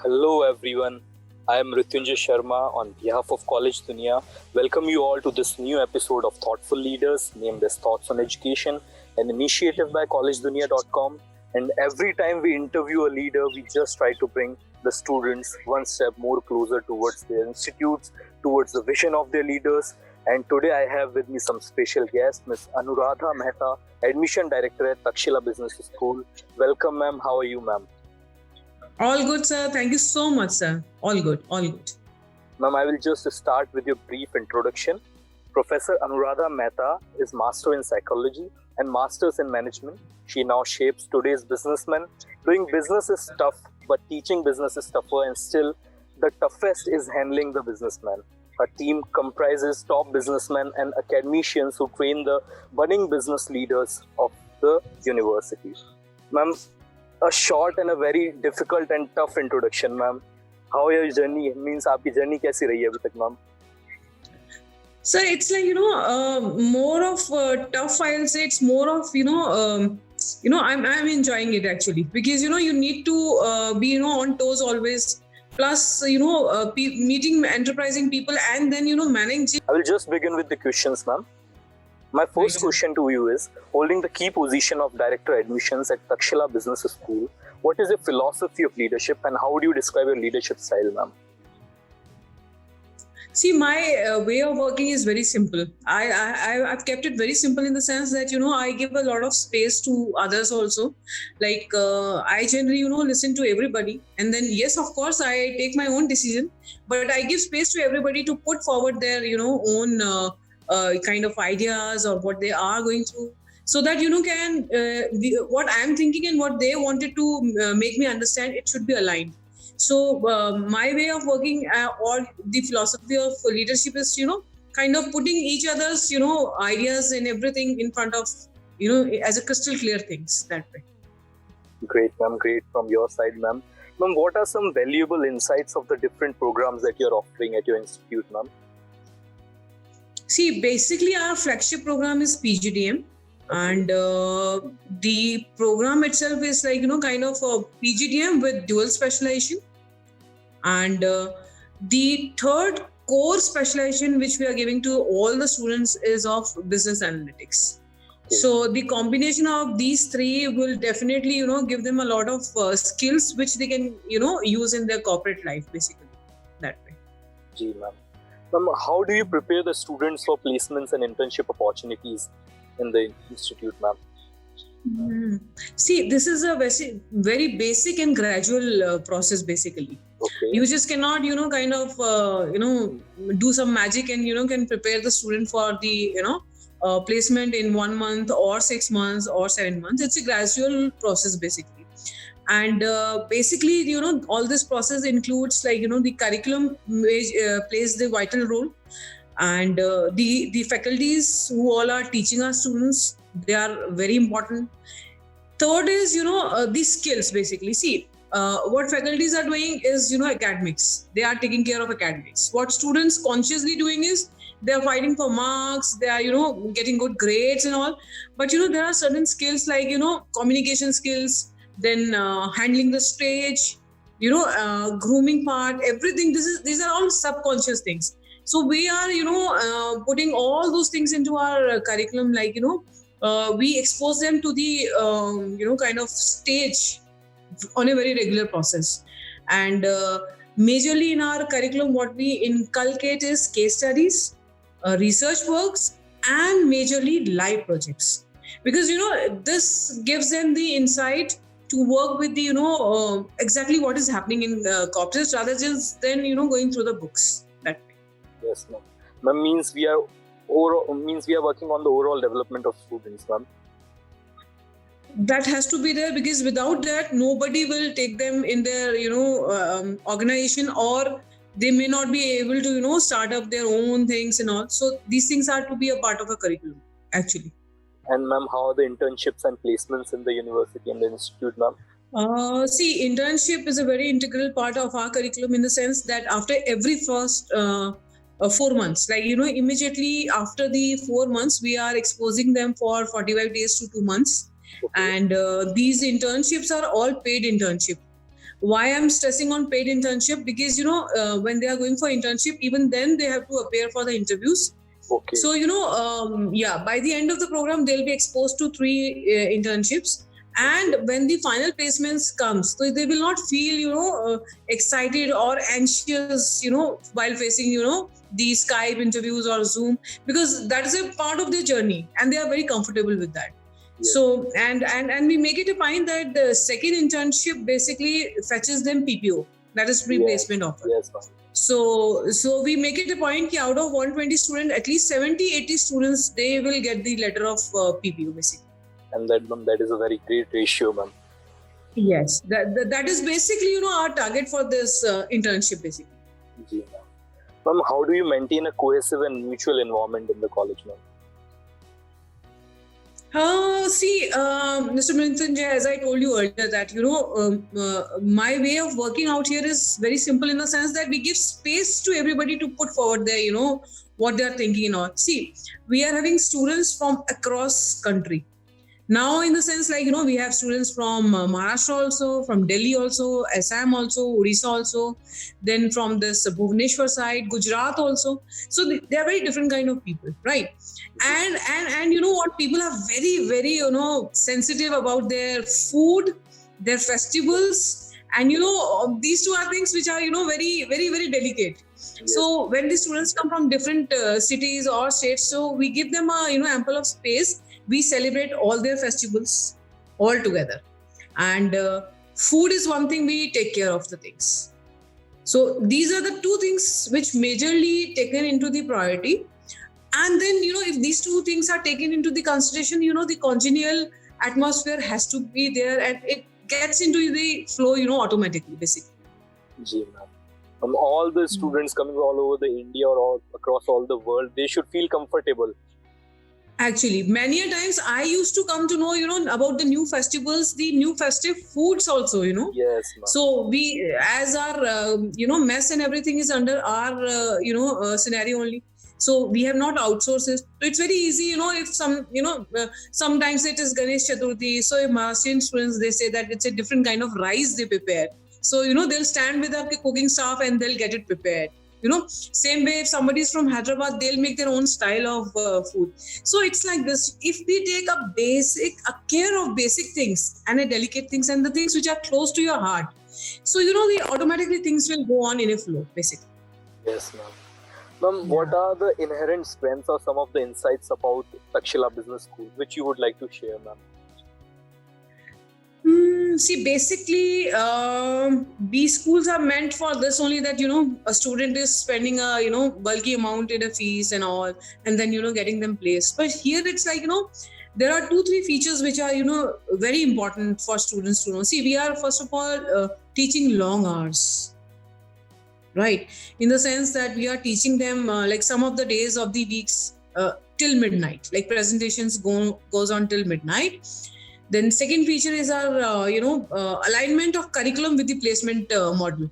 Hello everyone, I am Rityunjay Sharma on behalf of College Dunia. Welcome you all to this new episode of Thoughtful Leaders named as Thoughts on Education, an initiative by collegedunia.com. And every time we interview a leader, we just try to bring the students one step more closer towards their institutes, towards the vision of their leaders. And today I have with me some special guest, Ms. Anuradha Mehta, Admission Director at Takshila Business School. Welcome ma'am, how are you ma'am? All good, sir. Thank you so much, sir. All good, all good. Ma'am, I will just start with your brief introduction. Professor Anuradha Mehta is Master in Psychology and Masters in Management. She now shapes today's businessmen. Doing business is tough, but teaching business is tougher, and still the toughest is handling the businessman. Her team comprises top businessmen and academicians who train the budding business leaders of the university. Ma'am, a short and a very difficult and tough introduction, ma'am. How your journey means आपकी journey कैसी रही है अभी तक, ma'am? Sir, it's like, more of tough, I'll say. It's more of, I'm enjoying it actually. Because, you need to be, on toes always. Plus, meeting enterprising people and then, managing. I will just begin with the questions, ma'am. My first question to you is, holding the key position of Director Admissions at Takshila Business School, what is your philosophy of leadership and how would you describe your leadership style, ma'am? See, my way of working is very simple. I've kept it very simple in the sense that, I give a lot of space to others also. Like, I generally, listen to everybody. And then, yes, of course, I take my own decision. But I give space to everybody to put forward their, own kind of ideas or what they are going through. So that, what I'm thinking and what they wanted to make me understand, it should be aligned. So my way of working or the philosophy of leadership is, kind of putting each other's, ideas and everything in front of, as a crystal clear things that way. Great, ma'am. Great from your side, ma'am. Ma'am, what are some valuable insights of the different programs that you're offering at your institute, ma'am? See, basically our flagship program is PGDM. And the program itself is like, kind of a PGDM with dual specialization. And the third core specialization which we are giving to all the students is of business analytics. Okay. So the combination of these three will definitely, give them a lot of skills which they can, use in their corporate life, basically, that way. Ji, ma'am. Ma'am, how do you prepare the students for placements and internship opportunities in the institute, ma'am? See, this is a very basic and gradual process, basically. Okay. You just cannot, kind of, do some magic and, can prepare the student for the, placement in 1 month or 6 months or 7 months. It's a gradual process, basically. And basically, all this process includes like, the curriculum plays the vital role. And the faculties who all are teaching our students, they are very important. Third is, the skills, basically. See, what faculties are doing is, academics. They are taking care of academics. What students consciously doing is, they are fighting for marks. They are, getting good grades and all. But, there are certain skills like, communication skills, then handling the stage, grooming part, everything. These are all subconscious things. So we are, putting all those things into our curriculum, like, we expose them to the, kind of stage on a very regular process. And majorly in our curriculum, what we inculcate is case studies, research works, and majorly live projects. Because, this gives them the insight to work with the, exactly what is happening in the corporates rather than, going through the books. Yes, ma'am. Ma'am, means we are working on the overall development of students, ma'am. That has to be there, because without that, nobody will take them in their, organization, or they may not be able to, start up their own things and all. So these things are to be a part of a curriculum, actually. And ma'am, how are the internships and placements in the university and the institute, ma'am? See, internship is a very integral part of our curriculum in the sense that after every first 4 months, like, immediately after the 4 months, we are exposing them for 45 days to 2 months. Okay. And these internships are all paid internship. Why I'm stressing on paid internship? Because when they are going for internship, even then they have to appear for the interviews. Okay. So by the end of the program, they'll be exposed to 3 internships. And when the final placements comes, so they will not feel excited or anxious while facing the Skype interviews or Zoom, because that is a part of their journey and they are very comfortable with that. Yes. So and we make it a point that the second internship basically fetches them PPO, that is pre-placement offer. Yes, ma'am. So we make it a point that out of 120 students, at least 70-80 students, they will get the letter of PPO basically. And that is a very great ratio, ma'am. Yes, that is basically our target for this internship basically. Ji, ma'am. Ma'am, how do you maintain a cohesive and mutual environment in the college, ma'am? Mr. Mrityunjay, as I told you earlier, that my way of working out here is very simple in the sense that we give space to everybody to put forward their what they are thinking on. See, we are having students from across country. Now, in the sense we have students from Maharashtra also, from Delhi also, Assam also, Odisha also, then from this Bhubaneswar side, Gujarat also. So they are very different kind of people, right? And you know what? People are very, very sensitive about their food, their festivals, and these two are things which are very, very, very delicate. Yes. So when the students come from different cities or states, so we give them a ample of space. We celebrate all their festivals all together, and food is one thing we take care of the things. So these are the two things which majorly taken into the priority. And then if these two things are taken into the consideration, the congenial atmosphere has to be there, and it gets into the flow automatically basically. Ji, ma'am. All the students coming all over the India or all across all the world, they should feel comfortable. Actually, many a times I used to come to know, about the new festivals, the new festive foods also, Yes, ma'am. So we, as our, mess and everything is under our, scenario only. So we have not outsourced it. So it's very easy, if some, sometimes it is Ganesh Chaturthi. So if Maharashtrian students, they say that it's a different kind of rice they prepare. So, they'll stand with our cooking staff and they'll get it prepared. Same way if somebody is from Hyderabad, they'll make their own style of food. So it's like this. If we take a care of basic things and a delicate things and the things which are close to your heart, so the automatically things will go on in a flow, basically. Yes, ma'am. Ma'am, what are the inherent strengths or some of the insights about Takshila Business School which you would like to share, ma'am? See, basically, B schools are meant for this only, that a student is spending a bulky amount in a fees and all, and then getting them placed. But here it's like there are 2-3 features which are very important for students to know. See, we are first of all teaching long hours, right? In the sense that we are teaching them like some of the days of the weeks till midnight, like presentations goes on till midnight. Then second feature is our, alignment of curriculum with the placement model.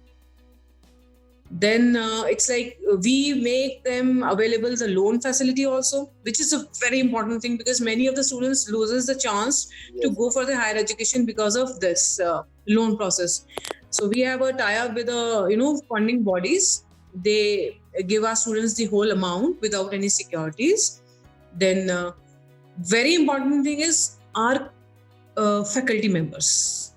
Then it's like we make them available the loan facility also, which is a very important thing because many of the students loses the chance to go for the higher education because of this loan process. So we have a tie-up with funding bodies. They give our students the whole amount without any securities. Then very important thing is our faculty members.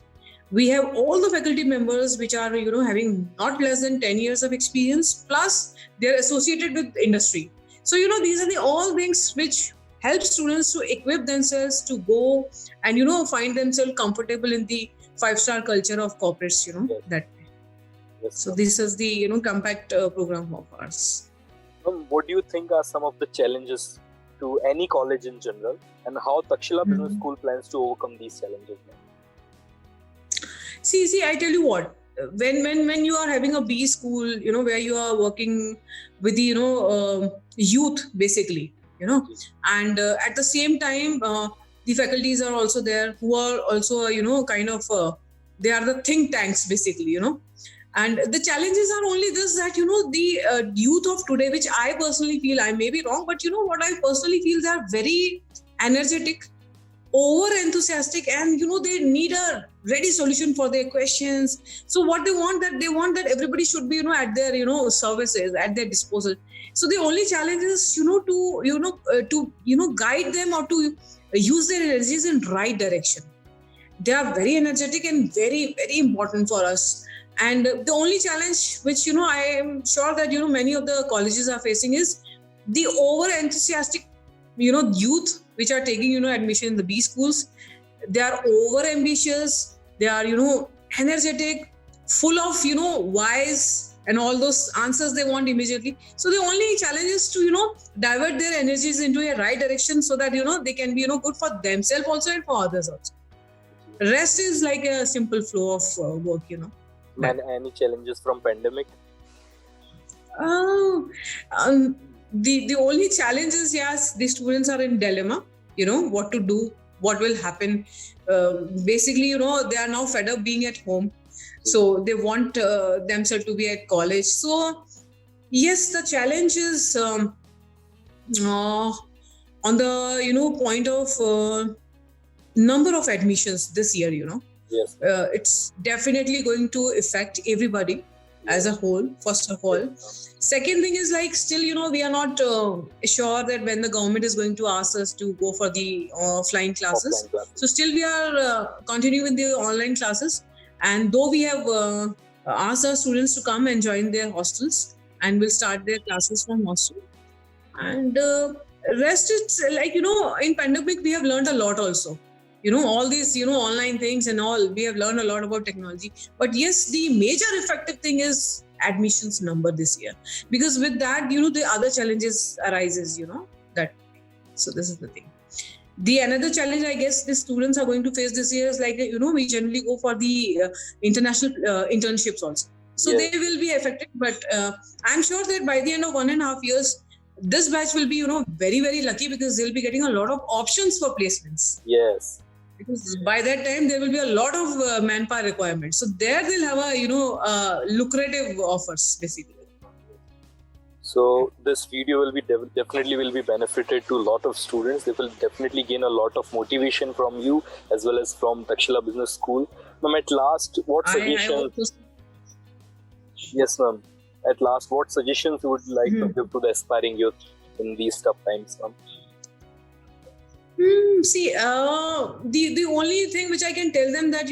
We have all the faculty members which are having not less than 10 years of experience, plus they're associated with industry. So these are the all things which help students to equip themselves to go and find themselves comfortable in the 5-star culture of corporates. That way. Yes, so this is the compact program of ours. What do you think are some of the challenges to any college in general, and how Takshila Business School plans to overcome these challenges? See, I tell you what, when you are having a B school, where you are working with the youth basically, and at the same time the faculties are also there who are also they are the think tanks basically, and the challenges are only this, that the youth of today, which I personally feel, I may be wrong, but what I personally feel, they are very energetic, over enthusiastic, and they need a ready solution for their questions. So what they want that everybody should be at their services, at their disposal. So the only challenge is to guide them, or to use their energies in right direction. They are very energetic and very, very important for us. And the only challenge which I am sure that many of the colleges are facing is the over enthusiastic youth which are taking admission in the B schools. They are over ambitious, they are energetic, full of whys and all those answers they want immediately. So the only challenge is to divert their energies into a right direction, so that they can be good for themselves also and for others also. Rest is like a simple flow of work. And any challenges from pandemic? The only challenge is, yes, the students are in dilemma, what to do, what will happen. Basically, they are now fed up being at home. So they want themselves to be at college. So yes, the challenge is on the point of number of admissions this year. Yes. It's definitely going to affect everybody as a whole, first of all. Second thing is, like, still we are not sure that when the government is going to ask us to go for the offline classes. So still we are continuing with the online classes, and though we have asked our students to come and join their hostels, and will start their classes from hostel. And rest, it's like in pandemic we have learned a lot also. All these online things and all, we have learned a lot about technology. But yes, the major effective thing is admissions number this year, because with that the other challenges arises, that. So this is the thing. The another challenge I guess the students are going to face this year is, like, we generally go for the international internships also. So Yes. they will be affected, but I'm sure that by the end of 1.5 years, this batch will be very, very lucky, because they'll be getting a lot of options for placements. Yes. Because by that time there will be a lot of manpower requirements. So there they'll have a lucrative offers basically. So this video will be definitely will be benefited to a lot of students. They will definitely gain a lot of motivation from you as well as from Takshila Business School. Ma'am, at last, what suggestions? Yes, ma'am. At last, what suggestions you would like to give to the aspiring youth in these tough times, ma'am? See, the only thing which I can tell them that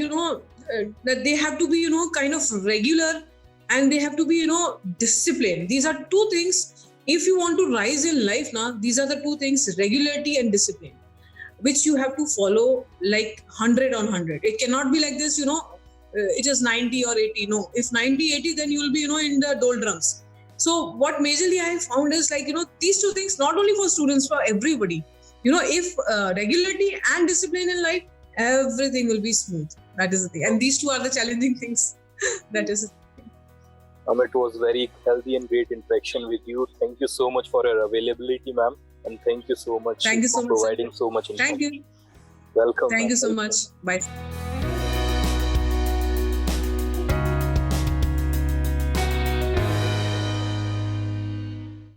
that they have to be kind of regular, and they have to be disciplined. These are two things. If you want to rise in life now, these are the two things: regularity and discipline, which you have to follow like 100 on 100. It cannot be like this, it is 90 or 80. No, if 90, 80, then you will be in the doldrums. So what majorly I found is, like, these two things, not only for students, for everybody. If regularity and discipline in life, everything will be smooth. That is the thing. And these two are the challenging things. That is it. It was very healthy and great interaction with you. Thank you so much for your availability, ma'am. And thank you so much Thank you so for much, providing so much information. Thank you. Welcome. Thank ma'am. you so Welcome. much. Bye.